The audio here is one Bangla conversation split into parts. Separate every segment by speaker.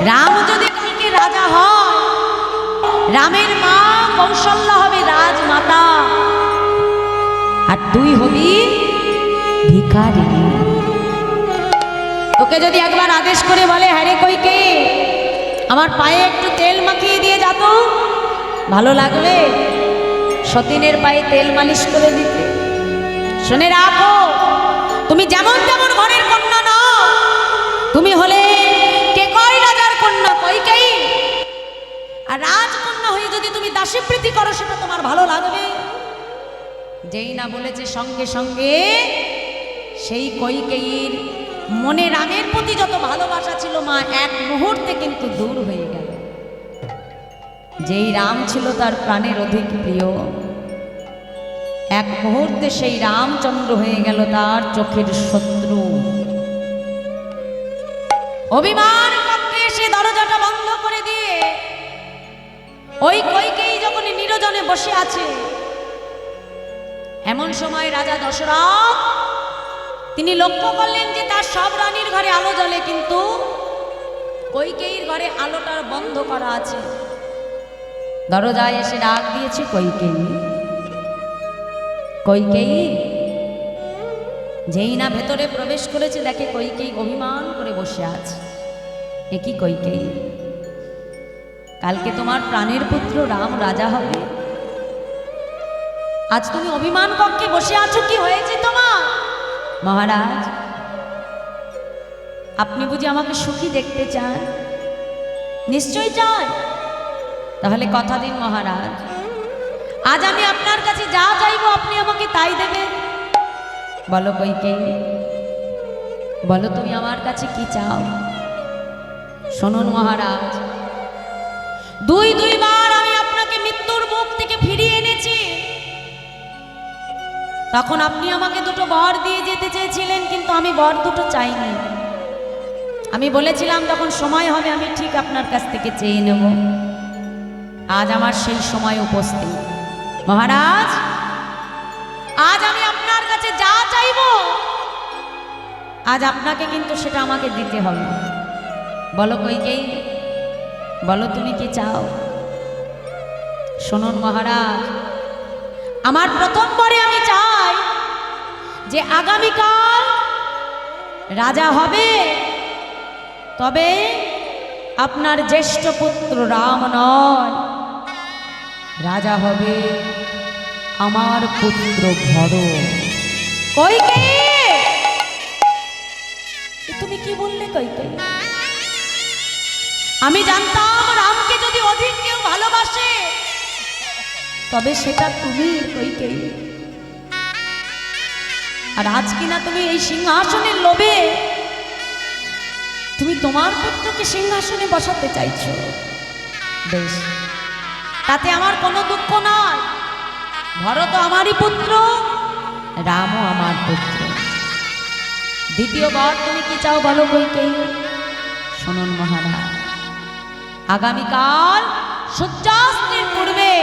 Speaker 1: রাম যদি কালকে রাজা হয়, রামের মা কৌশল্যা হবে রাজমাতা, আর তুই হবি ভিখারি। তোকে যদি একবার আদেশ করে বলে, হ্যাঁ রে কইকেয়ী, আমার পায়ে একটু তেল মাখিয়ে দিয়ে যা তো, ভালো লাগবে সতীনের পায়ে তেল মালিশ করে দিতে? শুনে রাখো, তুমি যেমন যেমন ঘরের কন্যা নও, তুমি হলে কেকয় রাজার কন্যা কইকেয়ী। আর রাজকন্যা হয়ে যদি তুমি দাসীপ্রীতি করো, সেটা তোমার ভালো লাগবে? যেই না বলেছে সঙ্গে সঙ্গে সেই কইকেয়ীর মনে রামের প্রতি যত ভালোবাসা ছিল মা এক মুহূর্তে কিন্তু দূর হয়ে গেল। যেই রাম ছিল তার প্রাণের অধিক প্রিয়, এক মুহূর্তে সেই রামচন্দ্র হয়ে গেল তার চোখের শত্রু। অভিমান করতে এসে দরজাটা বন্ধ করে দিয়ে ওই কইকেয়ী যখন নিরজনে বসে আছে, এমন সময় রাজা দশরথ তিনি লক্ষ্য করলেন যে তার সব রানীর ঘরে আলো জ্বলে, কিন্তু কইকেয়ীর ঘরে আলোটা বন্ধ করা আছে। দরজায় এসে ডাক দিয়েছে, কইকেয়ী, কইকেয়ী। যেই না ভেতরে প্রবেশ করেছে, দেখে কইকেয়ী অভিমান করে বসে আছে। এ কি কইকেয়ী, কালকে তোমার প্রাণের পুত্র রাম রাজা হবে, আজ তুমি অভিমান কক্ষে বসে আছো, কি হয়েছে তোমার? মহারাজ, আপনি বুঝি আমাকে সুখী দেখতে চান? নিশ্চয় চান। তাহলে কথা দিন মহারাজ, আজ আমি আপনার কাছে যা চাইবো আপনি আমাকে তাই দেবেন। বলো কইকেয়ী, বলো তুমি আমার কাছে কি চাও? শুনুন মহারাজ, দুইবার আমি আপনাকে মৃত্যুর মুখ থেকে ফিরিয়ে এনেছি। তখন আপনি আমাকে দুটো বর দিয়ে যেতে চেয়েছিলেন, কিন্তু আমি বর দুটো চাইনি। আমি বলেছিলাম যখন সময় হবে আমি ঠিক আপনার কাছ থেকে চেয়ে নেব। আজ আমার সেই সময় উপস্থিত। মহারাজ, আজ আমি আপনার কাছে যা চাইব, আজ আপনাকে কিন্তু সেটা আমাকে দিতে হবে। বলো কইকেয়ী, বলো তুমি কি চাও? শুনুন মহারাজ, আমার প্রথম বরে আমি চাই যে আগামীকাল রাজা হবে, তবে আপনার জ্যেষ্ঠ পুত্র রাম নয়, রাজা হবে আমার পুত্র ভরত। কইকেয়ী, তুমি কি বললে কইকেয়ী? আমি জানতাম রামকে যদি অধিক কেউ ভালোবাসে তবে সেটা তুমি কইকেয়ী। আর আজ কিনা তুমি এই সিংহাসনের লোভে তুমি তোমার পুত্রকে সিংহাসনে বসাতে চাইছো। বেশ, তাতে আমার কোনো দুঃখ নয়। ভরত আমারই পুত্র, রামও আমার পুত্র। দ্বিতীয়বার তুমি কি চাও বলো কইকেয়ী? শুনুন মহারাজ, আগামীকাল সূর্যাস্তের পূর্বে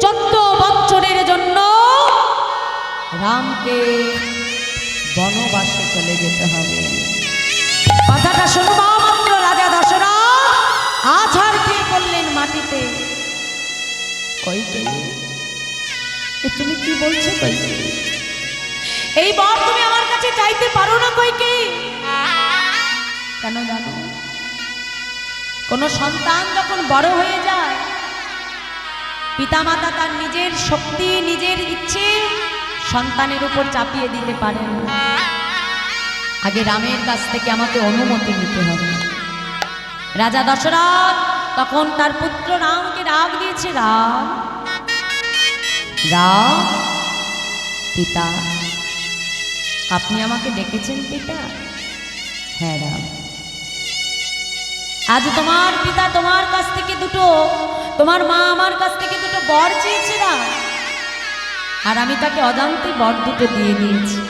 Speaker 1: 14 বছরের জন্য রামকে বনবাসে চলে যেতে হবে। কথাটা শোনবা মাত্র রাজা দশরথ আছাড় খেয়ে পড়লেন মাটিতে। কইকেয়ী, তুমি কি বলছো কইকেয়ী? এই বর তুমি আমার কাছে চাইতে পারো না কইকেয়ী। কেন জানো? কোন সন্তান যখন বড় হয়ে যায়, পিতামাতা তার নিজের শক্তি, নিজের ইচ্ছে সন্তানের উপর চাপিয়ে দিতে পারে না। আগে রামের কাছ থেকে আমাকে অনুমতি নিতে হবে। রাজা দশরথ তখন তার পুত্র রামকে ডাক দিয়েছে, রাম, রাম, পিতা, আপনি আমাকে ডেকেছেন পিতা? হ্যাঁ রাম, আজ তোমার পিতা তোমার কাছ থেকে দুটো, তোমার মা আমার কাছ থেকে দুটো বর চেয়েছে না, আর আমি তাকে অজান্তে বর দুটো দিয়ে দিয়েছি।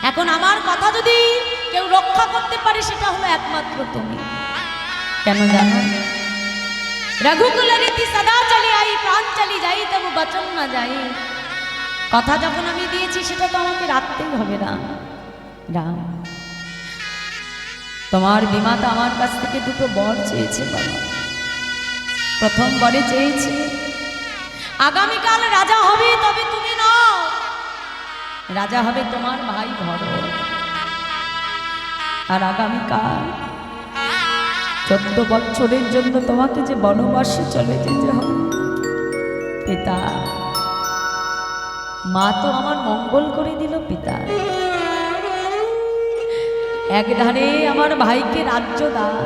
Speaker 1: এখন আমার কথা যদি কেউ রক্ষা করতে পারে সেটা হলো একমাত্র তুমি। কেন জানো? রঘুকুল রীতি সদা চলে আই, প্রাণ চলি যাই তবু বচন না যাই। কথা যখন আমি দিয়েছি সেটা তো আমাকে রাখতেই হবে রাম। রাম, তোমার বিমাতা আমার কাছ থেকে দুটো বর চেয়েছে বাবা। প্রথম বরে চেয়েছে আগামীকাল রাজা হবে, তবে তুমি নও, রাজা হবে তোমার ভাই ভরত। আর আগামীকাল 14 বছরের জন্য তোমাকে যে বনবাসে চলে যেতে হবে। পিতা, মা তো আমার মঙ্গল করে দিল পিতা। একধারে আমার ভাইকে রাজ্য দান,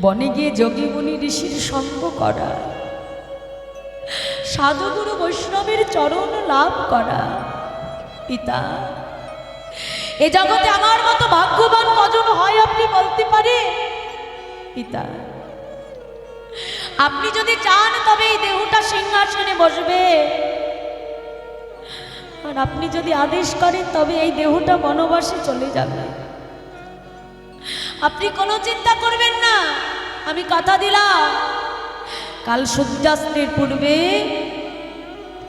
Speaker 1: বনে গিয়ে যোগী মুনি ঋষির সঙ্গ করা, সাধুগুরু বৈষ্ণবের চরণ লাভ করা। পিতা, এ জগতে আমার মতো ভাগ্যবান কজন হয় আপনি বলতে পারে? পিতা, আপনি যদি চান তবে এই দেহটা সিংহাসনে বসবে, আর আপনি যদি আদেশ করেন তবে এই দেহটা বনবাসে চলে যাবে। আপনি কোনো চিন্তা করবেন না, আমি কথা দিলাম কাল সূর্যাস্তের পূর্বে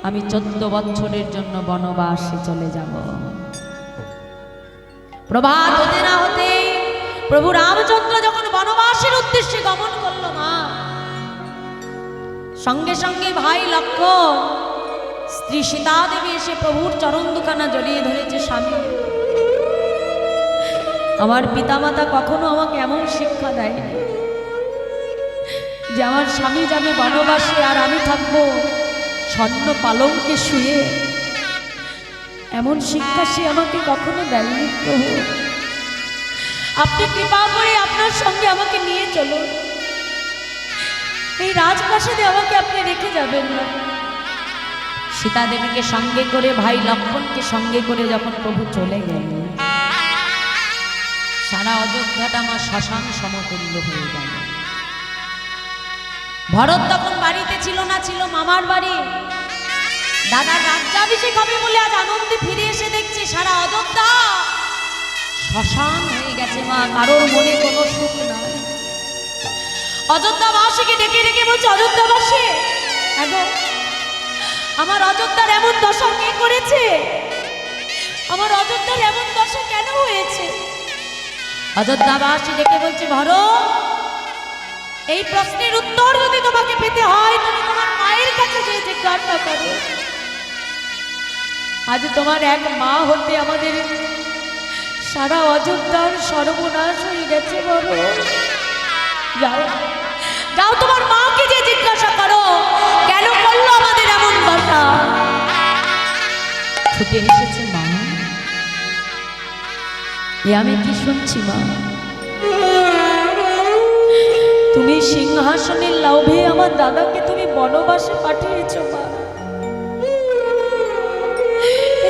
Speaker 1: আমি 14 বছরের জন্য বনবাসে চলে যাব। প্রভাত হতে না হতে প্রভু রামচন্দ্র যখন বনবাসের উদ্দেশ্যে গমন করল মা, সঙ্গে সঙ্গে ভাই লক্ষ্মণ, স্ত্রী সীতা দেবী এসে প্রভুর চরণ দুখানা জড়িয়ে ধরেছে। স্বামী, আমার পিতামাতা কখনো আমাকে এমন শিক্ষা দেয়নি যে আমার স্বামী যাবে বনবাসে আর আমি থাকবো স্বর্ণ পালঙ্কে শুয়ে। এমন শিক্ষা সে আমাকে কখনো দেয়নি। প্রভু, আপনি কৃপা করে আপনার সঙ্গে আমাকে নিয়ে চলুন, এই রাজপ্রাসাদে আমাকে আপনি রেখে যাবেন না। সীতা দেবীকে সঙ্গে করে, ভাই লক্ষ্মণকে সঙ্গে করে যখন প্রভু চলে গেলেন, সারা অযোধ্যাটা আমার শ্মশান সমতুল্য হয়ে গেল। ভরত তখন বাড়িতে ছিল না, ছিল মামার বাড়ি। দাদার রাজ্যাভিষেক হবে বলে আজ আনন্দে ফিরে এসে দেখছে সারা অযোধ্যা শ্মশান হয়ে গেছে। মা, কারোর মনে কোনো সুখ নাই। অযোধ্যাবাসীকে ডেকে ডেকে বলছে, অযোধ্যাবাসী, আমার অযোধ্যার এমন দশা কে করেছে? আমার অযোধ্যার এমন দশা কেন হয়েছে? অযোধ্যাবাসী ডেকে বলছে, ভরত, এই প্রশ্নের উত্তর যদি তোমাকে পেতে হয় তুমি তোমার মায়ের কাছে যে জিজ্ঞাসা করো। আজ তোমার এক মা হতে আমাদের সারা অযোধ্যার সর্বনাশ হয়ে গেছে। বলো, যাও যাও তোমার মাকে যে জিজ্ঞাসা করো কেন করলো আমাদের এমন দশা। ছুটে এসেছে মা। এ আমি কি শুনছি মা? তুমি সিংহাসনের লোভে আমার দাদাকে তুমি বনবাসে পাঠিয়েছো মা।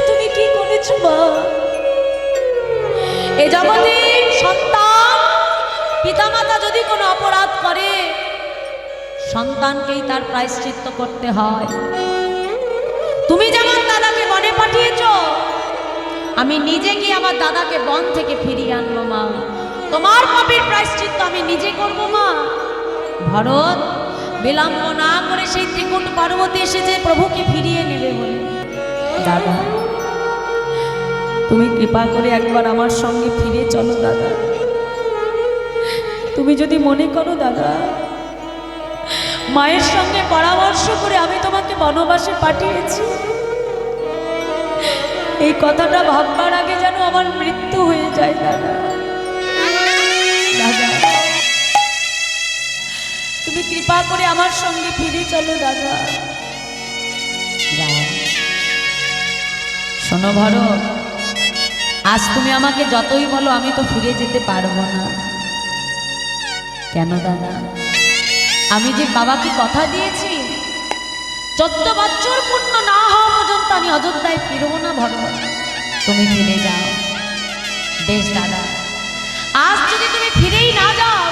Speaker 1: তুমি কি করেছো মা? এ জগতে সন্তান, পিতামাতা যদি কোনো অপরাধ করে সন্তানকেই তার প্রায়শ্চিত্ত করতে হয়। তুমি যেমন দাদাকে বনে পাঠিয়েছো, আমি নিজে গিয়ে আমার দাদাকে বন থেকে ফিরিয়ে আনবো মা। তোমার পাপের প্রায়শ্চিত্ত আমি নিজে করব মা। ভরত বিলম্ব না করে সেই ত্রিকুট পর্বতে এসেছে প্রভুকে ফিরিয়ে নেবে বলে। দাদা, তুমি কৃপা করে একবার আমার সঙ্গে ফিরে চলো দাদা। তুমি যদি মনে করো দাদা, মায়ের সঙ্গে পরামর্শ করে আমি তোমাকে বনবাসে পাঠিয়েছি, এই কথাটা ভাববার আগে যেন আমার মৃত্যু হয়ে যায় দাদা। দাদা, তুমি কৃপা করে আমার সঙ্গে ফিরে চলো দাদা। শোনো ভরত, আজ তুমি আমাকে যতই বলো আমি তো ফিরে যেতে পারবো না। কেন দাদা? আমি যে বাবাকে কথা দিয়েছি 14 বছর পূর্ণ না হওয়া পর্যন্ত আমি অযোধ্যায় ফিরবো না। ভরত, তুমি ফিরে যাও। বেশ দাদা, আজ যদি তুমি ফিরেই না যাও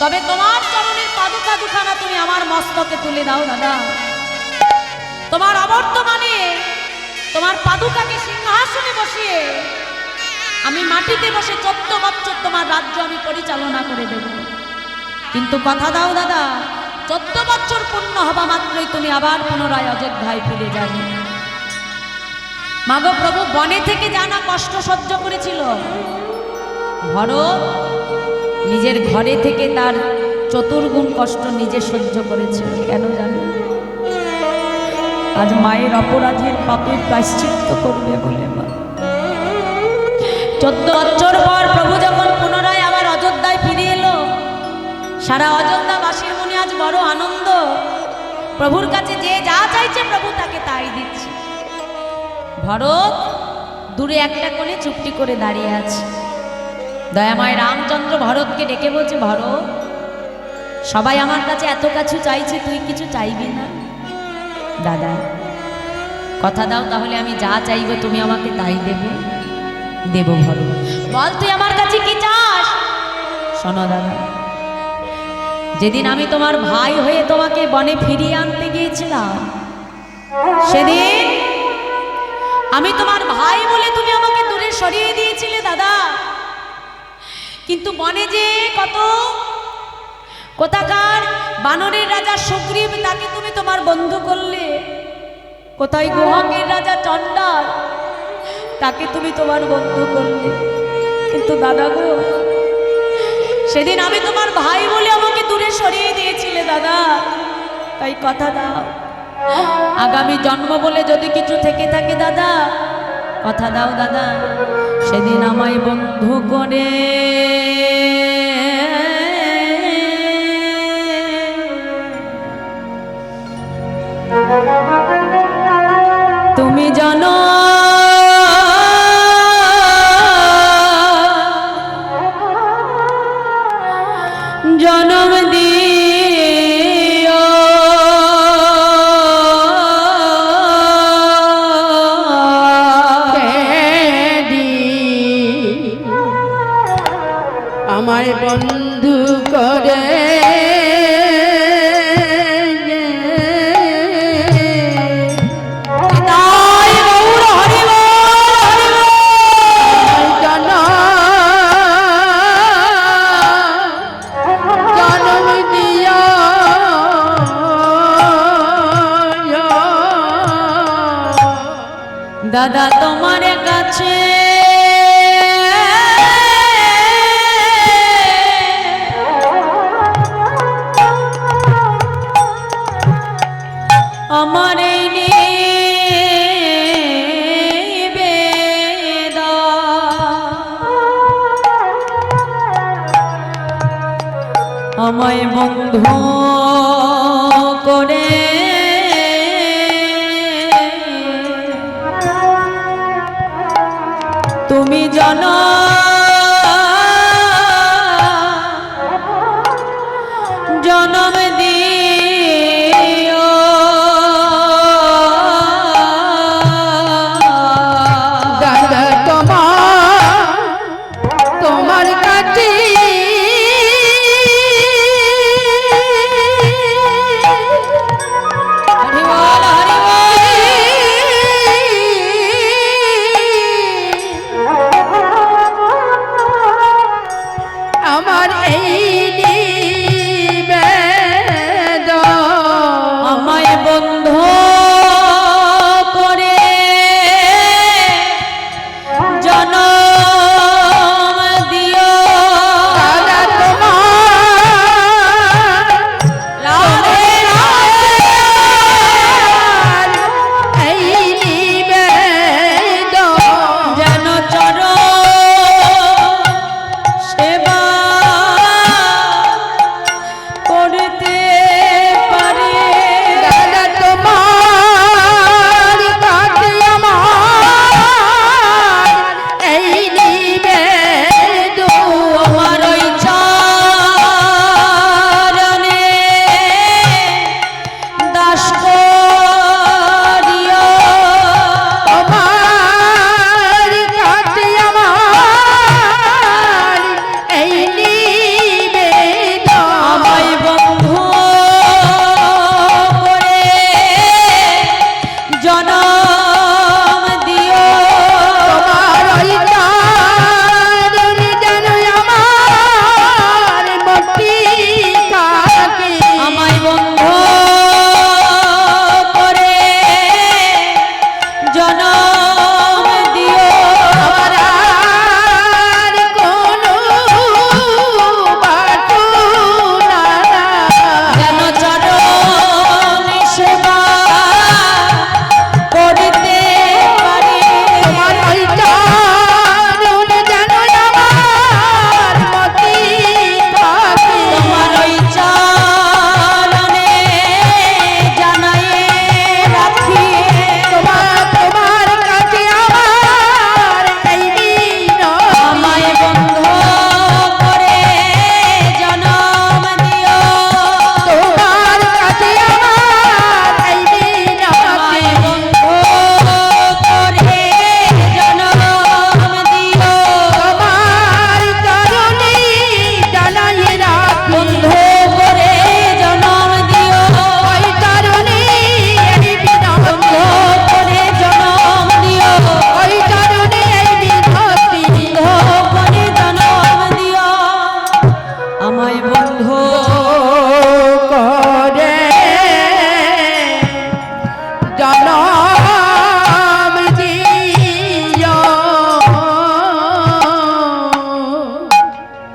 Speaker 1: তবে তোমার চরণের পাদুকা দুখানা তুমি আমার মস্তকে তুলে দাও দাদা। তোমার অবর্তমানে তোমার পাদুকাকে সিংহাসনে বসিয়ে আমি মাটিতে বসে 14 বছর তোমার রাজ্য আমি পরিচালনা করে দেব। কিন্তু কথা দাও দাদা, 14 বছর পূর্ণ হবা মাত্রই তুমি আবার পুনরায় অযোধ্যায় ফিরে যাবে। মাগো প্রভু বনে থেকে জানা কষ্ট সহ্য করেছিল, ভরত নিজের ঘরে থেকে তার চতুর্গুণ কষ্ট নিজে সহ্য করেছিল। কেন জানেন? আজ মায়ের অপরাধের পাপের প্রায়শ্চিত্ত করবে বলে। মা 14 বছর পর প্রভু যখন পুনরায় আবার অযোধ্যায় ফিরে এলো, সারা অযোধ্যাবাসীর মনে আজ বড় আনন্দ। প্রভুর কাছে যে যা চাইছে প্রভু তাকে তাই দিচ্ছে। ভরত দূরে একটা কোণে চুপটি করে দাঁড়িয়ে আছে। দয়াময় রামচন্দ্র ভরতকে ডেকে বলছে, ভরত, সবাই আমার কাছে এত কিছু চাইছে, তুই কিছু চাইবি না? দাদা কথা দাও, তাহলে আমি যা চাইব তুমি আমাকে তাই দেবে। দেব ভরত, বল তুই আমার কাছে কি চাস? শোনো দাদা, যেদিন আমি তোমার ভাই হয়ে তোমাকে বনে ফিরিয়ে আনতে গিয়েছিলাম, সেদিন আমি তোমার ভাই বলে তুমি আমাকে দূরে সরিয়ে দিয়েছিলে দাদা। কিন্তু বনে যে কোথাকার বানরের রাজা সুগ্রীব, তাকে তুমি তোমার বন্ধু করলে। কোথায় গুহকের রাজা চণ্ডাল, তাকে তুমি তোমার বন্ধু করলে। কিন্তু দাদা গো, সেদিন আমি তোমার ভাই বলে আমাকে দূরে সরিয়ে দিয়েছিলে দাদা। তাই কথা দাও, আগামী জন্ম বলে যদি কিছু থেকে থাকে দাদা, কথা দাও দাদা, সেদিন আমায় বন্ধু করে তুমি জানো জনম দিও।
Speaker 2: আমায় বন্ধু করে
Speaker 1: দাদা তোমার কাছে আমার এই নিবেদন, আমায় বন্ধু করে তুমি জানো জনম দিও।
Speaker 2: দাদা তোমার কাছে আমার এই নিবেদন,
Speaker 1: আমায় বন্ধু করে জনম দিও।
Speaker 2: দাদা তোমার এই নিবেদন
Speaker 1: যেন চরণ সেবা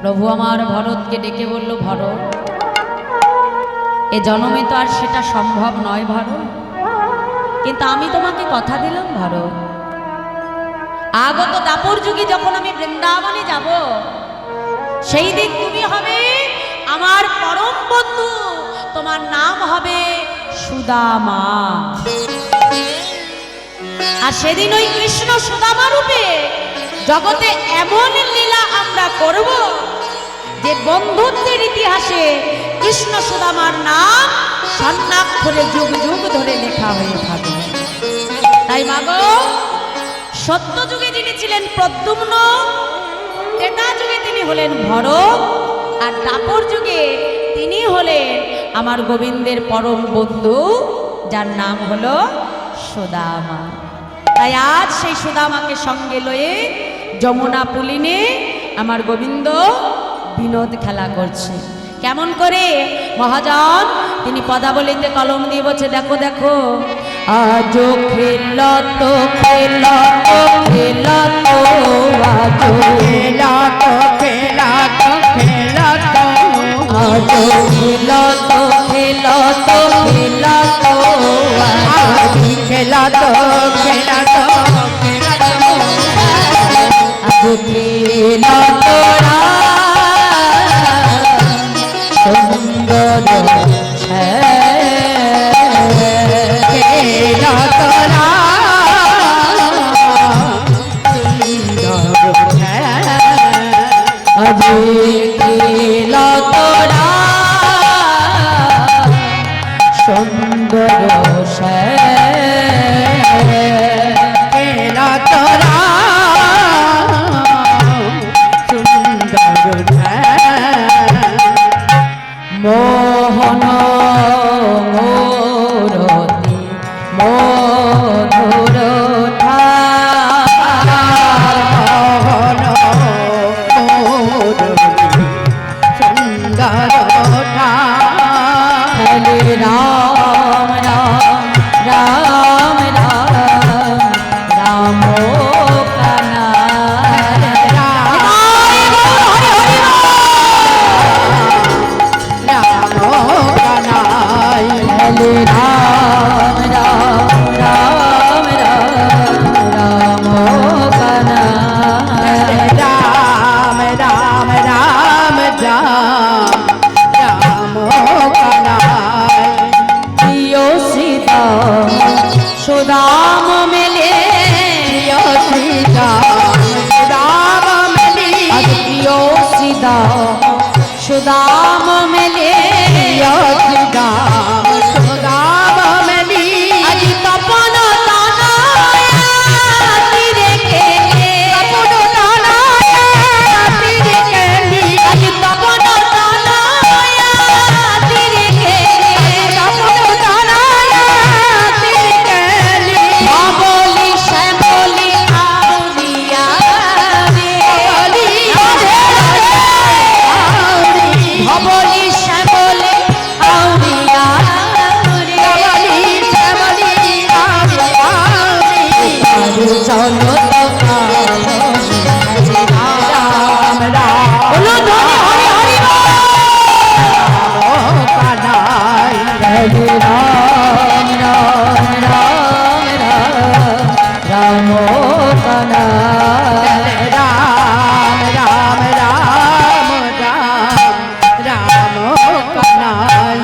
Speaker 1: প্রভু আমার ভরতকে ডেকে বলল, ভরত, এ জন্মে তো আর সেটা সম্ভব নয় ভরত, কিন্তু আমি তোমাকে কথা দিলাম ভরত, আগত দাপর যুগে যখন আমি বৃন্দাবনে যাব, সেই দিন তুমি হবে আমার পরম বন্ধু, তোমার নাম হবে সুদামা। আর সেদিন ওই কৃষ্ণ সুদামা রূপে জগতে এমন লীলা আমরা করব যে বন্ধুত্বের ইতিহাসে কৃষ্ণ সুদামার নাম স্বর্ণাক্ষরে যুগ যুগ ধরে লেখা হয়ে থাকবে। তাই মাগো, সত্য যুগে যিনি ছিলেন প্রদ্যুম্ন, ত্রেতা যুগে তিনি হলেন ভরত, আর দাপর যুগে তিনি হলেন আমার গোবিন্দের পরম বন্ধু, যার নাম হলো সুদামা। তাই আজ সেই সুদামাকে সঙ্গে লয়ে যমুনা পুলিনে আমার গোবিন্দ বিনোদ খেলা করছে। কেমন করে মহাজন তিনি পদাবলিতে কলম দিয়ে বলছে, দেখো দেখো, আজ খেলত খেলত খেলত, আজ
Speaker 2: খেলত খেলত খেলত,
Speaker 1: আজ খেলত খেলত খেলত,
Speaker 2: আজি খেলত খেলত খেলত,
Speaker 1: আজ খেলত সুন্দর
Speaker 2: খেলত
Speaker 1: আজ খেলত সুন্দর
Speaker 2: খেলত সুন্দর
Speaker 1: মোহন মূরতি মধুর
Speaker 2: মোহন সুন্দর
Speaker 1: হরে রাম রাম রাম রাম রাম কানা হরে রাম রাম রাম রাম রাম কানা
Speaker 2: রাম রাম রাম রাম কানাই,
Speaker 1: প্রিয় সীতা সুদাম মেলে,
Speaker 2: প্রিয় সীতা রাম মিলি,
Speaker 1: আজ প্রিয় সীতা সুদাম মেলে,
Speaker 2: প্রিয় সীতা রাম মিলি,
Speaker 1: আজ তপন তীরে খেলে,
Speaker 2: তপন তীরে খেলি,
Speaker 1: আজ তপন তীরে খেলে,
Speaker 2: তপন তীরে খেলি,
Speaker 1: বলি শ্যামলি আউরিয়া রে, বলি শ্যামলি আউরিয়া রে, আর চলো
Speaker 2: রাম রাম
Speaker 1: বলো ধরে হরি হরি
Speaker 2: কানাই,
Speaker 1: হরে রাম রাম রাম রাম রাম কানা
Speaker 2: রাম রাম রাম রাম কানাই,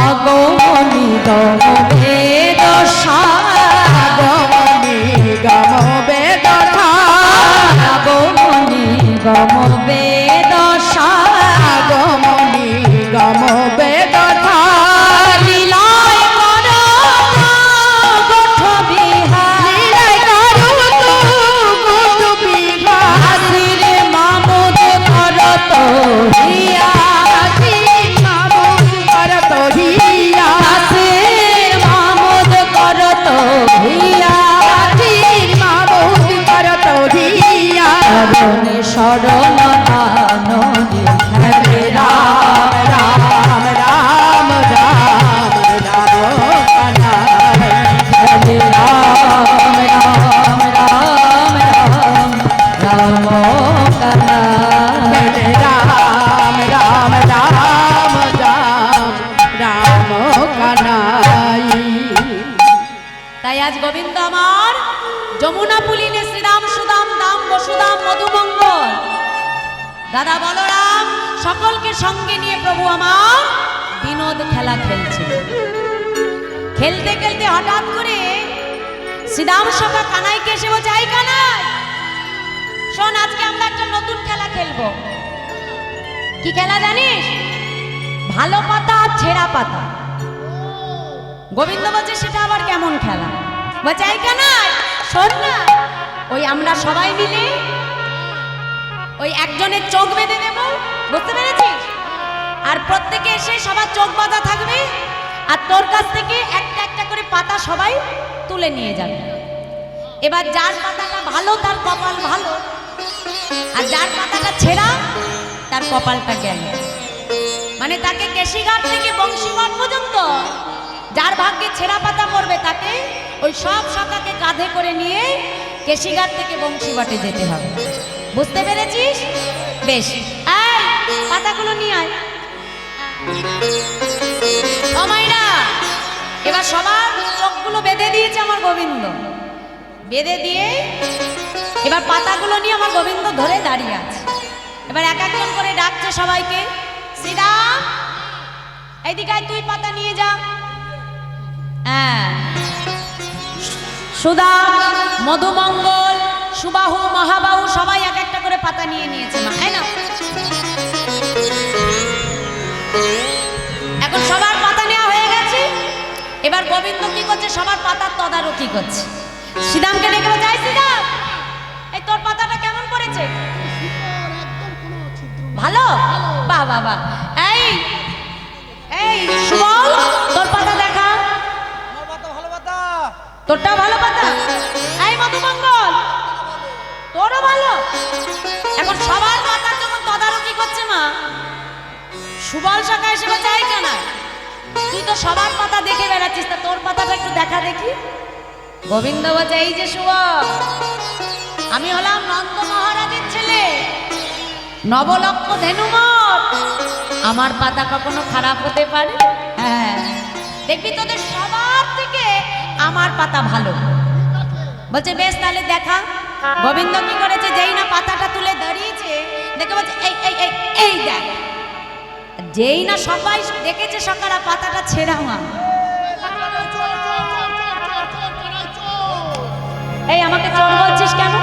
Speaker 1: আগমনি দমে দশা,
Speaker 2: আগমনি গম বেদথা,
Speaker 1: আগমনি গম বেদশা,
Speaker 2: আগমনি গম বেদথা,
Speaker 1: লীলায় কর গোঠ বিহার,
Speaker 2: লীলাই করু তু গুট বিহার,
Speaker 1: হাসির মামুদ করত হিয়া,
Speaker 2: মামু করত হিয়া,
Speaker 1: হাসির মামুদ করত হিয়া,
Speaker 2: মামু করত হিয়া,
Speaker 1: শরণ শরণ দাদা বলরাম সকলকে সঙ্গে নিয়ে প্রভু আমার বিনোদ খেলা খেলছে। খেলতে খেলতে হঠাৎ করে শ্রীরাম সখা কানাইকে এসে বলছে, এই কানাই শোন, আজকে আমরা একটা নতুন খেলা খেলবো। কি খেলা জানিস? ভালো পাতা আর ছেঁড়া পাতা। গোবিন্দ বলছে, সেটা আবার কেমন খেলা? বলছে, এই কানাই শোন না, ওই আমরা সবাই মিলে ওই একজনের চোখ বেঁধে দেব, বুঝতে পেরেছিস? আর প্রত্যেকে এসে সবার চোখ বাঁধা থাকবে, আর তোর কাছ থেকে একটা একটা করে পাতা সবাই তুলে নিয়ে যাবে। এবার যার পাতাটা ভালো তার কপাল ভালো, আর যার পাতাটা ছেঁড়া তার কপালটা গেল। মানে তাকে কেশিঘাট থেকে বংশীঘাট পর্যন্ত যার ভাগ্যে ছেঁড়া পাতা পড়বে তাকে ওই সব শাখাকে কাঁধে করে নিয়ে কেশিঘাট থেকে বংশীঘাটে যেতে হবে। বুঝতে পেরেছিস? বেশ, এই পাতাগুলো নিয়ে আয়। ও মাইরা, এবার সবার চোখগুলো বেঁধে দিয়েছে আমার গোবিন্দ। বেঁধে দিয়ে এবার পাতাগুলো নিয়ে আমার গোবিন্দ ধরে দাঁড়িয়ে আছে। এবার এক একজন করে ডাকছে সবাইকে, শ্রীরাম এইদিকে তুই পাতা নিয়ে যা। হ্যাঁ, সুধা, মধুমঙ্গল, সুবাহু, মহাবাহু সবাই এক একটা করে পাতা নিয়ে নিয়েছে মা, তাই না? এখন সবার পাতা নেওয়া হয়ে গেছে। এবার গোবিন্দ কি করছে? সবার পাতার তদারকি করছে। শ্রীরামকে ডেকে বলছে, এই শ্রীরাম, এই তোর পাতাটা কেমন করেছে? ভালো? বাহ বাহ বাহ। এই এই সুবল, তোর পাতা দেখা। তোরটা ভালো পাতা। এই মধুমঙ্গল, তোরও ভালো। এখন সবার পাতা যখন তদারকি করছে মা, সুবল শাখা এসে বলছে, এই কেন তুই তো সবার পাতা দেখে বেড়াচ্ছিস, তা তোর পাতাটা একটু দেখা দেখি। গোবিন্দ বলছে, এই যে সুবল, আমি হলাম নন্দ মহারাজের ছেলে, নবলক্ষ ধেনুমত, আমার পাতা কখনো খারাপ হতে পারে? হ্যাঁ, দেখবি তোদের সবার থেকে আমার পাতা ভালো। বলছে, বেশ তাহলে দেখা। গোবিন্দ কি করেছে? যেই না পাতাটা তুলে দাঁড়িয়েছে, দেখে বলছে, এই এই এই এই দেখ। যেই না সবাই দেখেছে সকারা পাতাটা ছেঁড়া মা। এই আমাকে চোর বলছিস কেন?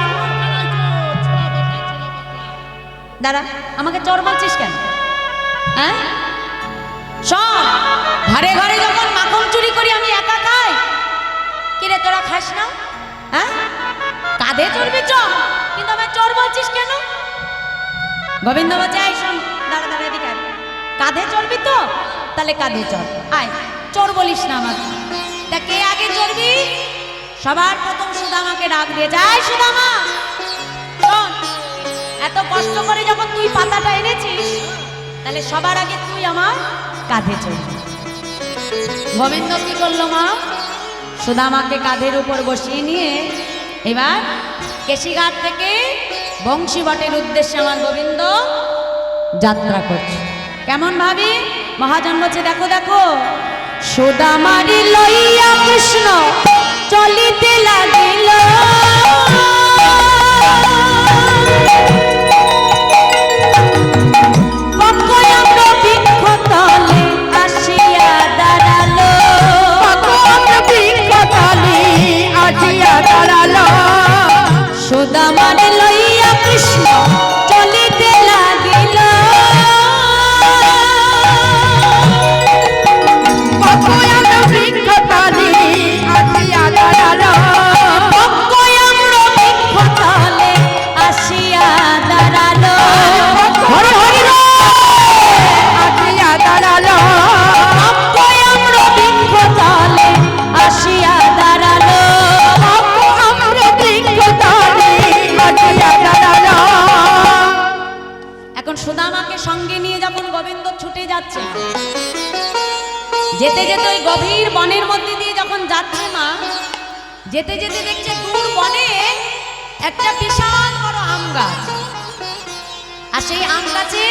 Speaker 1: দাঁড়া, আমাকে চোর বলছিস কেন? হ্যাঁ, শোন, ঘরে ঘরে যখন মাখন চুরি করি আমি একা খাই, কিরে তোরা খাস না? হ্যাঁ, কাঁধে চড়বি চোর, কিন্তু আমায় চোর বলছিস কেন? গোবিন্দ বলছে, এই শোন, দাঁড়া দাঁড়া এদিকে আয়। কাঁধে চড়বি তো, তাহলে কাঁধে চড়, আয়, চোর বলিস না আমাকে। তা কে আগে চড়বি? সবার প্রথম সুদামাকে ডাক দিয়ে যায়। সুদামা শোন, এত কষ্ট করে যখন তুই পাতাটা এনেছিস, তাহলে সবার আগে তুই আমার কাঁধে চড়বি। গোবিন্দ কি করলো মা? সুদামাকে কাঁধের উপর বসিয়ে নিয়ে এবার কেশিঘাট থেকে বংশীবটের উদ্দেশ্যে আমার গোবিন্দ যাত্রা করছে। কেমন ভাবি? মহাজন বলছে, দেখো দেখো, সুদামারি লইয়া কৃষ্ণ চলিতে লাগিল, সুদামারে লইয়া কৃষ্ণ চলিতে লাগিল, আসিয়া দাঁড়ালো, আসিয়া দাঁড়ালো। এখন সুদামাকে সঙ্গে নিয়ে যখন গোবিন্দ ছুটে যাচ্ছে, যেতে যেতে ওই গভীর বনের মধ্যে দিয়ে যখন যাচ্ছে মা, যেতে যেতে দেখছে দূর বনে একটা বিশাল বড় আম গাছ, আর সেই আম গাছে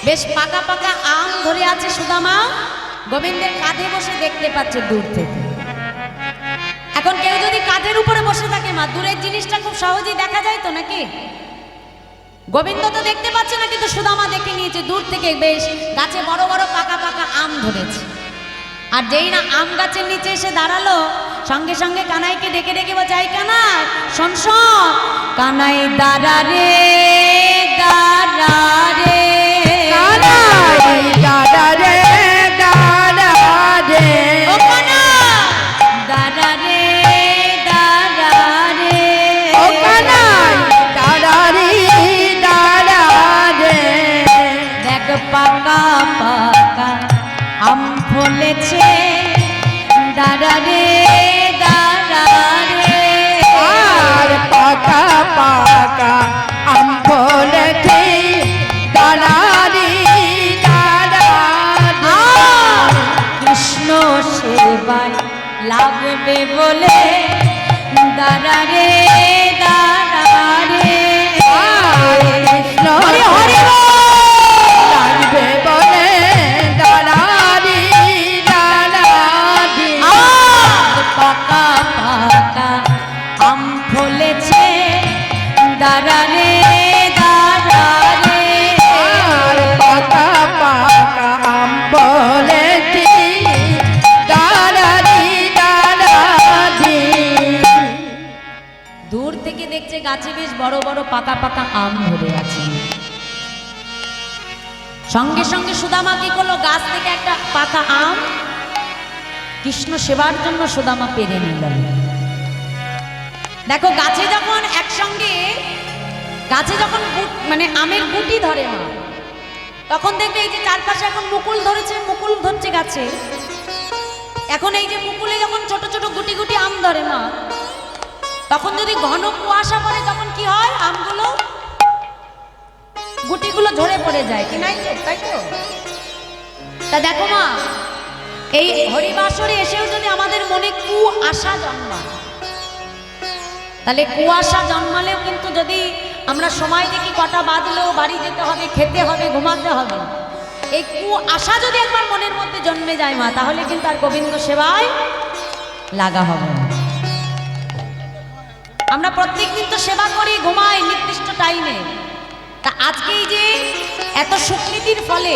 Speaker 1: বেশ পাকা পাকা আম ধরে আছে। সুদামা গোবিন্দের কাঁধে বসে দেখতে পাচ্ছে দূর থেকে। এখন কেউ যদি কাঁধের উপরে বসে থাকে মা, দূরের জিনিসটা খুব সহজেই দেখা যায় তো নাকি? গোবিন্দ তো দেখতে পাচ্ছে না, কিন্তু সুদামা দেখে নিয়েছে দূর থেকে বেশ গাছে বড় বড় পাকা পাকা আম ধরেছে। আর যেই না আম গাছের নিচে এসে দাঁড়ালো, সঙ্গে সঙ্গে কানাইকে ডেকে ডেকে বলছে, এই কানাই শোন শোন, কানাই দাঁড়া রে দাঁড়া রে,
Speaker 2: কানাই দাঁড়া রে দাঁড়া রে,
Speaker 1: ও কানাই দাঁড়া রে দাঁড়া রে,
Speaker 2: ও কানাই দাঁড়া রে দাঁড়া রে,
Speaker 1: দেখ পাকা পাকা আম ফলেছে, দাঁড়া রে দাঁড়া রে,
Speaker 2: আর পাকা পাকা আম ফলেছে, দাঁড়া রে দাঁড়া রে,
Speaker 1: কৃষ্ণ সেবায় লাগবে বলে, দাঁড়া রে দাঁড়া রে,
Speaker 2: আর কৃষ্ণ
Speaker 1: হরি হরি বল।
Speaker 2: লাগবে বলে, দাঁড়া রে দাঁড়া রে,
Speaker 1: আর পাকা পাকা আম ফলেছে, দাঁড়া রে দাঁড়া রে,
Speaker 2: আর পাকা পাকা আম ফলেছে, দাঁড়া রে দাঁড়া রে,
Speaker 1: দূর থেকে দেখছে গাছে বেশ বড় বড় পাকা পাকা আম ধরে আছে। সঙ্গে সঙ্গে সুদামা কি করলো, গাছ থেকে একটা পাকা আম কৃষ্ণ সেবার জন্য সুদামা পেরে নিল। দেখো গাছে যখন একসঙ্গে গাছে যখন মানে আমের গুটি ধরে মা, তখন দেখবে এই যে চারপাশে এখন মুকুল ধরেছে, মুকুল ধরছে গাছে, এখন এই যে মুকুলে যখন ছোট ছোট গুটি গুটি আম ধরে মা, তখন যদি ঘন কুয়াশা পড়ে তখন কি হয়, আমগুলো গুটিগুলো ঝরে পড়ে যায় কি নাই তো, তাই তো? তা দেখো মা, এই হরিবাসরে এসেও যদি আমাদের মনে কুয়াশা জন্মায়, তাহলে কুয়াশা জন্মালেও কিন্তু যদি আমরা সময় দেখি কটা বাজলেও বাড়ি যেতে হবে, খেতে হবে, ঘুমাতে হবে, এই কুয়াশা যদি একবার মনের মধ্যে জন্মে যায় মা, তাহলে কিন্তু আর গোবিন্দ সেবায় লাগা হবে না। আমরা প্রত্যেকদিন তো সেবা করি, ঘুমাই নির্দিষ্ট টাইমে, তা আজকেই যে এত সুকৃতির ফলে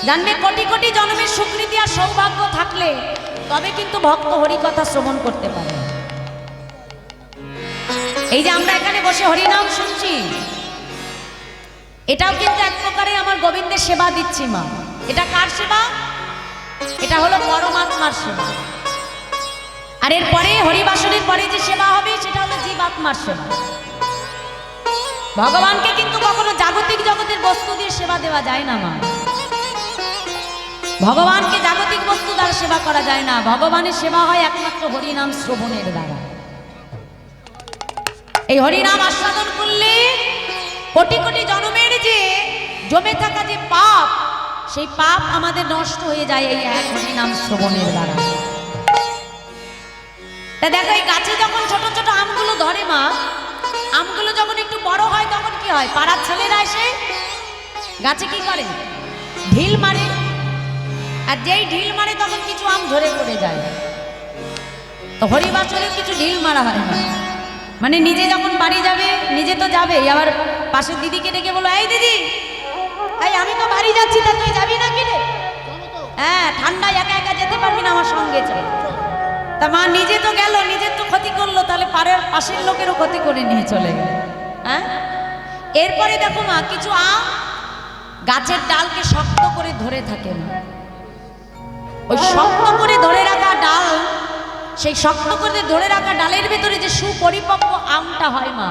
Speaker 1: জানবে কোটি কোটি জন্মের সুকৃতি আর সৌভাগ্য থাকলে তবে কিন্তু ভক্ত হরিকথা শ্রবণ করতে পারে। এই যে আমরা এখানে বসে হরিনাম শুনছি, এটাও কিন্তু এক প্রকারে আমার গোবিন্দের সেবা দিচ্ছি মা। এটা কার সেবা? এটা হলো পরমাত্মার সেবা। আর এরপরে হরিবাসনের পরে যে সেবা হবে সেটা হলো জীবাত্মার সেবা। ভগবানকে কিন্তু কখনো জাগতিক জগতের বস্তু দিয়ে সেবা দেওয়া যায় না মা। ভগবানকে জাগতিক বস্তু দ্বারা সেবা করা যায় না, ভগবানের সেবা হয় একমাত্র হরিনাম শ্রবণের দ্বারা। এই হরিনাম আস্বাদন করলে কোটি কোটি জন্মের যে জমে থাকা যে পাপ, সেই পাপ আমাদের নষ্ট হয়ে যায় এই এক হরিনাম শ্রবণের দ্বারা। তা দেখো এই গাছে যখন ছোট ছোট আমগুলো ধরে মা, আমগুলো যখন একটু বড় হয় তখন কি হয়, পাড়ার ছেলেরা এসে গাছে কি করে, ঢিল মারে, আর যেই ঢিল মারে তখন কিছু আম ঝরে পড়ে যায়। তো হরিবাসরে কিছু ঢিল মারা হয় না, মানে নিজে যখন বাড়ি যাবে, নিজে তো যাবে, আবার পাশের দিদিকে ডেকে বলো, এই দিদি, এই আমি তো বাড়ি যাচ্ছি, তা তুই যাবি না কি রে? হ্যাঁ, ঠান্ডায় একা একা যেতে পারবি না, আমার সঙ্গে চল। তা মা নিজে তো গেল, নিজের তো ক্ষতি করলো, তাহলে পাশের লোকেরও ক্ষতি করে নিয়ে চলে গেল। হ্যাঁ, এরপরে দেখো মা, কিছু আম গাছের ডালকে শক্ত করে ধরে থাকে না, ওই শক্ত করে ধরে রাখা ডাল, সেই শক্ত করে ধরে রাখা ডালের ভেতরে যে সুপরিপক্ক আমটা হয় মা,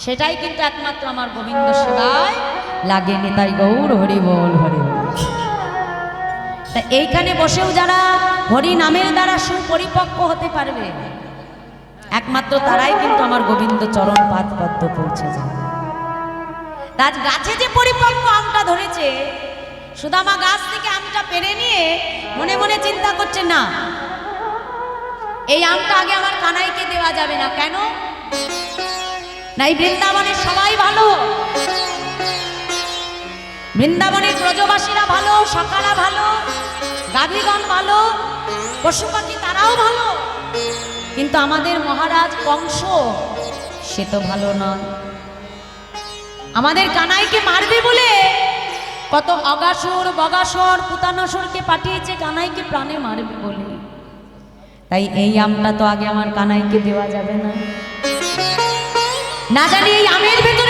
Speaker 1: সেটাই কিন্তু একমাত্র আমার গোবিন্দ সেবায় লাগেনি। তাই গৌর হরি বল, হরি বল। তা এইখানে বসেও যারা হরি নামের দ্বারা সুপরিপক্ক হতে পারবে, একমাত্র তারাই কিন্তু আমার গোবিন্দ চরণ পাদ পদ্ম পৌঁছে যায়। আজ গাছে যে পরিপক্ক আমটা ধরেছে, সুদামা গাছ থেকে আমটা পেরে নিয়ে মনে মনে চিন্তা করছে, না এই আমটা আগে আমার কানাইকে দেওয়া যাবে না। কেন না, এই বৃন্দাবনের সবাই ভালো, বৃন্দাবনের ব্রজবাসীরা ভালো, সকারা ভালো, গাভীগণ ভালো, পশু পাখি তারাও ভালো, কিন্তু আমাদের মহারাজ কংস সে তো ভালো নয়। আমাদের কানাইকে মারবে বলে কত অগাসুর বগাসুর পুতানসুরকে পাঠিয়েছে কানাইকে প্রাণে মারবে বলে। তাই এই আমটা তো আগে আমার কানাইকে দেওয়া যাবে না। না জানি এই আমের ভেতরে